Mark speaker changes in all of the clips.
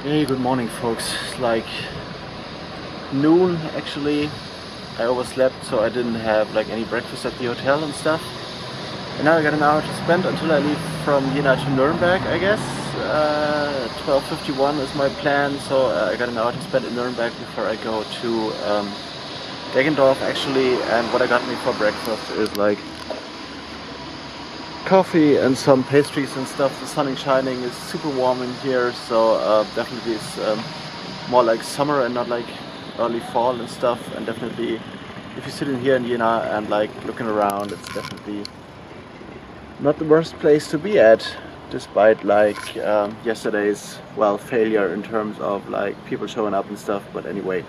Speaker 1: Hey, good morning folks. It's like noon actually. I overslept, so I didn't have like any breakfast at the hotel and stuff. And now I got an hour to spend until I leave from Jena to Nuremberg, I guess. 12:51 is my plan, so I got an hour to spend in Nuremberg before I go to Deggendorf actually. And what I got me for breakfast is like coffee and some pastries and stuff. The sun is shining, it's super warm in here, so definitely it's more like summer and not like early fall and stuff. And definitely if you're sitting here in Jena and like looking around, it's definitely not the worst place to be at, despite like yesterday's failure in terms of like people showing up and stuff. But anyway,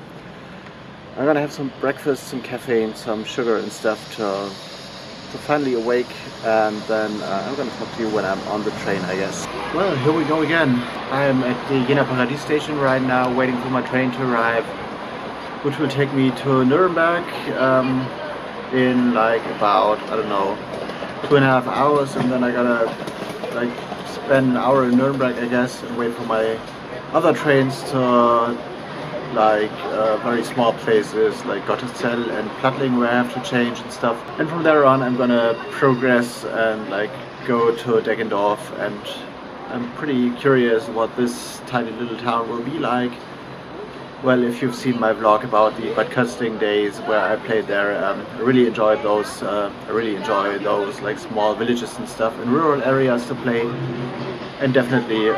Speaker 1: I'm gonna have some breakfast, some caffeine, some sugar and stuff to finally awake, and then I'm gonna talk to you when I'm on the train, I guess. Well, here we go again. I am at the Jena Paradies station right now, waiting for my train to arrive, which will take me to Nuremberg in like about, I don't know, 2.5 hours, and then I gotta like spend an hour in Nuremberg, I guess, and wait for my other trains to like very small places like Gotteszell and Plattling, where I have to change and stuff. And from there on I'm gonna progress and like go to Deggendorf, and I'm pretty curious what this tiny little town will be like. Well, if you've seen my vlog about the Bad Kösting days where I played there, I really enjoyed those. I really enjoy those like small villages and stuff in rural areas to play. And definitely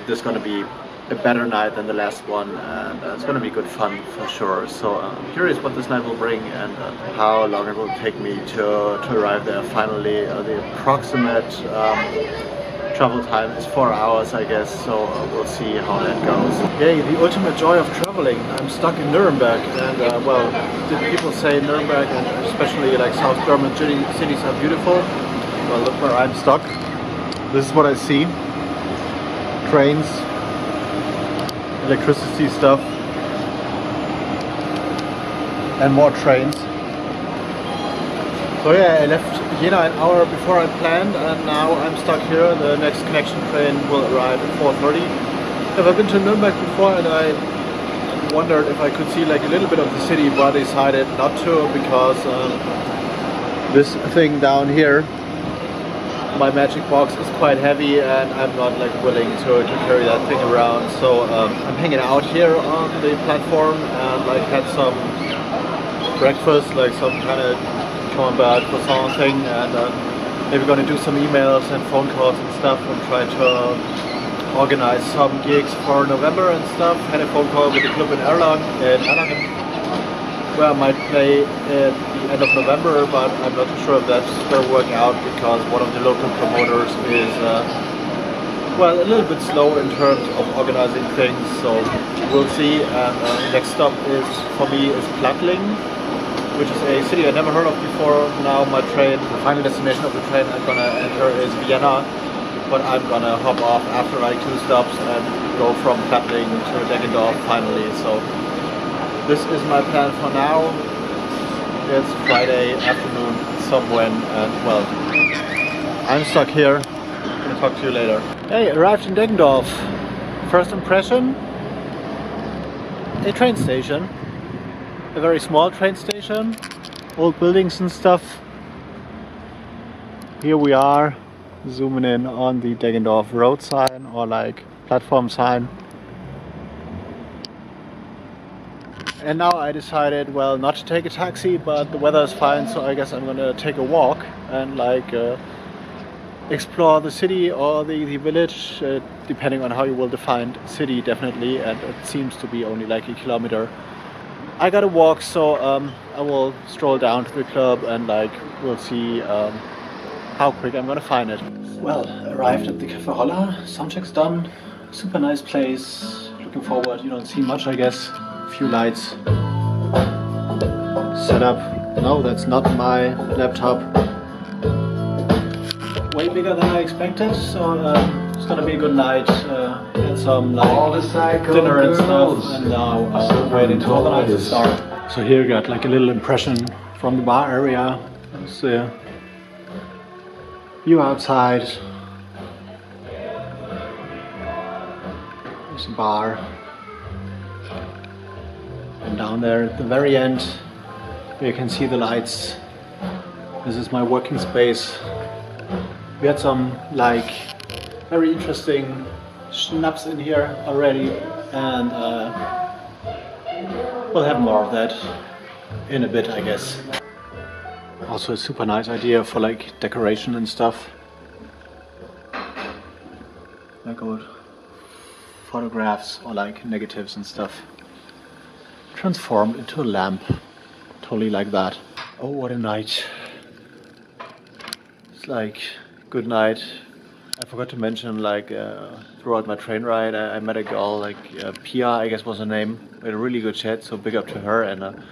Speaker 1: this is gonna be a better night than the last one, and it's gonna be good fun for sure. So I'm curious what this night will bring and how long it will take me to arrive there finally. The approximate travel time is 4 hours, I guess, so we'll see how that goes. Yay, the ultimate joy of traveling. I'm stuck in Nuremberg, and well, did people say Nuremberg and especially like South German cities are beautiful? Well, look where I'm stuck. This is what I see. Trains, electricity stuff, and more trains. So yeah, I left Jena an hour before I planned, and now I'm stuck here. The next connection train will arrive at 4:30. I've been to Nuremberg before, and I wondered if I could see like a little bit of the city, but I decided not to because this thing down here, my magic box, is quite heavy, and I'm not like willing to carry that thing around. So I'm hanging out here on the platform and like had some breakfast, like some kind of camembert croissant thing, and maybe gonna do some emails and phone calls and stuff and try to organize some gigs for November and stuff. Had a phone call with the club in Erlangen, where I might play at the end of November, but I'm not too sure if that's going to work out because one of the local promoters is well, a little bit slow in terms of organizing things, so we'll see. And the next stop is for me is Plattling, which is a city I never heard of before. Now my train, the final destination of the train I'm gonna enter is Vienna, but I'm gonna hop off after like 2 stops and go from Plattling to Deggendorf finally. So this is my plan for now. It's Friday afternoon somewhere, and well, I'm stuck here. I'm gonna talk to you later. Hey, arrived in Deggendorf. First impression, a train station. A very small train station, old buildings and stuff. Here we are, zooming in on the Deggendorf road sign, or like platform sign. And now I decided, well, not to take a taxi, but the weather is fine, so I guess I'm gonna take a walk and like explore the city or the village, depending on how you will define city, definitely. And it seems to be only like a kilometer. I gotta walk, so I will stroll down to the club and like we'll see how quick I'm gonna find it. Well, arrived at the Cafe Holler. Soundcheck's done. Super nice place. Looking forward. You don't see much, I guess. A few lights. Set up. No, that's not my laptop. Way bigger than I expected, so it's gonna be a good night. Had some like dinner and stuff, and now I'm waiting to organize the start. So here you got like a little impression from the bar area. There's the view outside. There's a bar. And down there at the very end, you can see the lights. This is my working space. We had some like very interesting schnapps in here already, and we'll have more of that in a bit, I guess. Also a super nice idea for like decoration and stuff. Like old photographs or like negatives and stuff. Transformed into a lamp. Totally like that. Oh, what a night. It's like good night. I forgot to mention, like throughout my train ride I met a girl, like Pia I guess was her name. We had a really good chat, so big up to her. And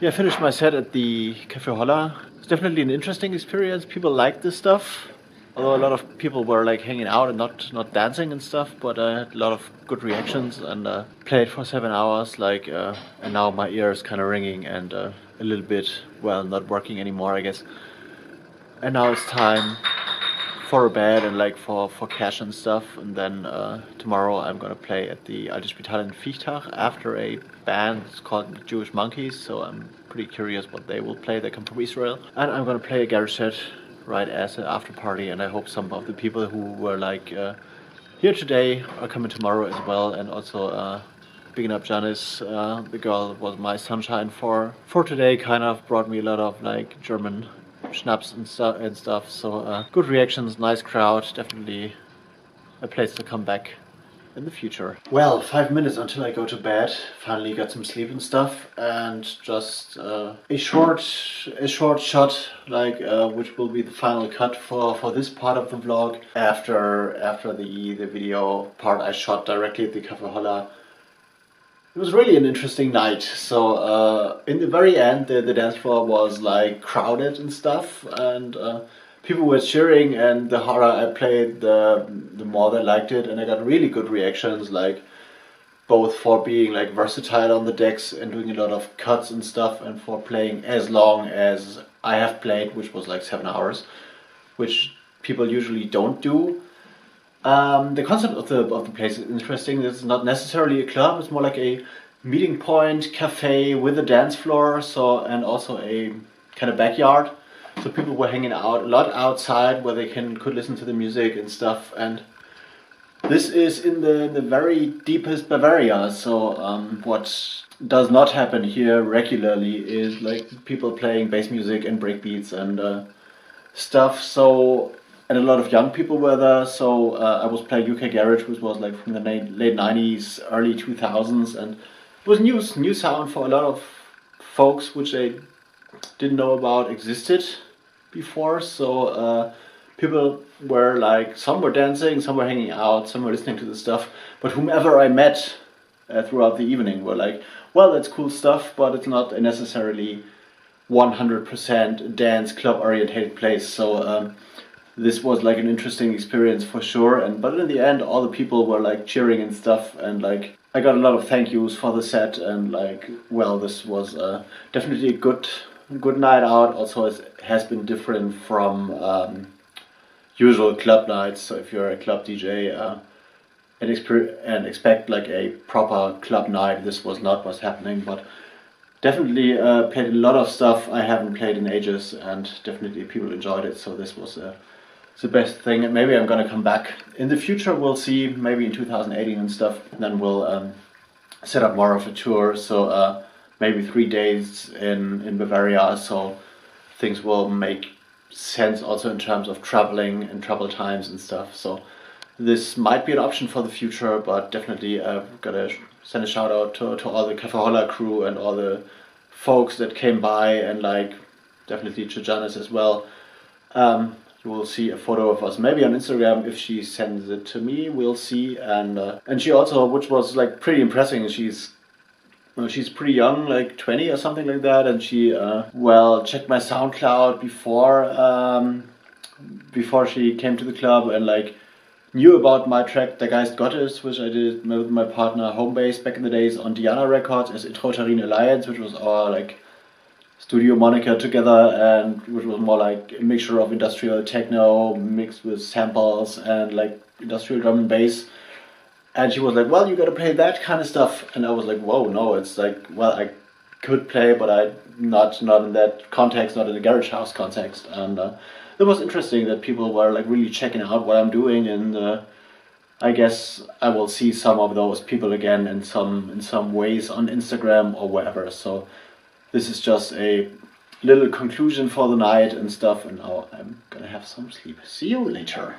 Speaker 1: yeah, I finished my set at the Café Holla. It's definitely an interesting experience. People like this stuff. Although a lot of people were like hanging out and not dancing and stuff, but I had a lot of good reactions and played for 7 hours, like and now my ear is kind of ringing and a little bit, well, not working anymore, I guess. And now it's time for a bed and like for cash and stuff, and then tomorrow I'm gonna play at the Alte Spital in Viechtach after a band. It's called Jewish Monkeys, so I'm pretty curious what they will play. They come from Israel, and I'm gonna play a garage set right as an after party, and I hope some of the people who were like here today are coming tomorrow as well. And also bigging up Janice, the girl that was my sunshine for today, kind of brought me a lot of like German schnapps and stuff. So good reactions, nice crowd, definitely a place to come back in the future. Well, 5 minutes until I go to bed. Finally got some sleep and stuff, and just a short shot, like which will be the final cut for this part of the vlog. After the video part I shot directly at the Café Holla. It was really an interesting night. So in the very end, the dance floor was like crowded and stuff, and people were cheering, and the harder I played, the more they liked it, and I got really good reactions, like both for being like versatile on the decks and doing a lot of cuts and stuff, and for playing as long as I have played, which was like 7 hours, which people usually don't do. The concept of the place is interesting. It's not necessarily a club, it's more like a meeting point, cafe with a dance floor, so, and also a kind of backyard. So people were hanging out a lot outside where they could listen to the music and stuff. And this is in the very deepest Bavaria. So what does not happen here regularly is like people playing bass music and breakbeats and stuff. So, and a lot of young people were there. So I was playing UK Garage, which was like from the late 90s, early 2000s, and it was new sound for a lot of folks, which they didn't know about existed before. So people were like, some were dancing, some were hanging out, some were listening to the stuff, but whomever I met throughout the evening were like, well, that's cool stuff, but it's not a necessarily 100% dance club orientated place. So this was like an interesting experience for sure. And but in the end, all the people were like cheering and stuff, and like I got a lot of thank yous for the set, and like, well, this was definitely a good night out. Also, it has been different from usual club nights. So if you're a club DJ and expect like a proper club night, this was not what's happening. But definitely played a lot of stuff I haven't played in ages, and definitely people enjoyed it. So this was the best thing. And maybe I'm gonna come back in the future. We'll see. Maybe in 2018 and stuff. And then we'll set up more of a tour. So maybe 3 days in Bavaria. So things will make sense also in terms of traveling and travel times and stuff. So this might be an option for the future, but definitely gotta send a shout out to all the Café Holla crew and all the folks that came by, and like definitely to Janice as well. You will see a photo of us maybe on Instagram if she sends it to me. We'll see. And she also, which was like pretty impressive, she's pretty young, like 20 or something like that, and she well checked my SoundCloud before she came to the club, and like knew about my track Der Geist Gottes, which I did with my partner Homebase back in the days on Diana Records as Introtarine Alliance, which was our like studio moniker together, and which was more like a mixture of industrial techno mixed with samples and like industrial drum and bass. And she was like, well, you gotta play that kind of stuff. And I was like, whoa, no, it's like, well, I could play, but I not in that context, not in the garage house context. And it was interesting that people were like really checking out what I'm doing, and I guess I will see some of those people again in some ways on Instagram or wherever. So this is just a little conclusion for the night and stuff, and now I'm gonna have some sleep. See you later.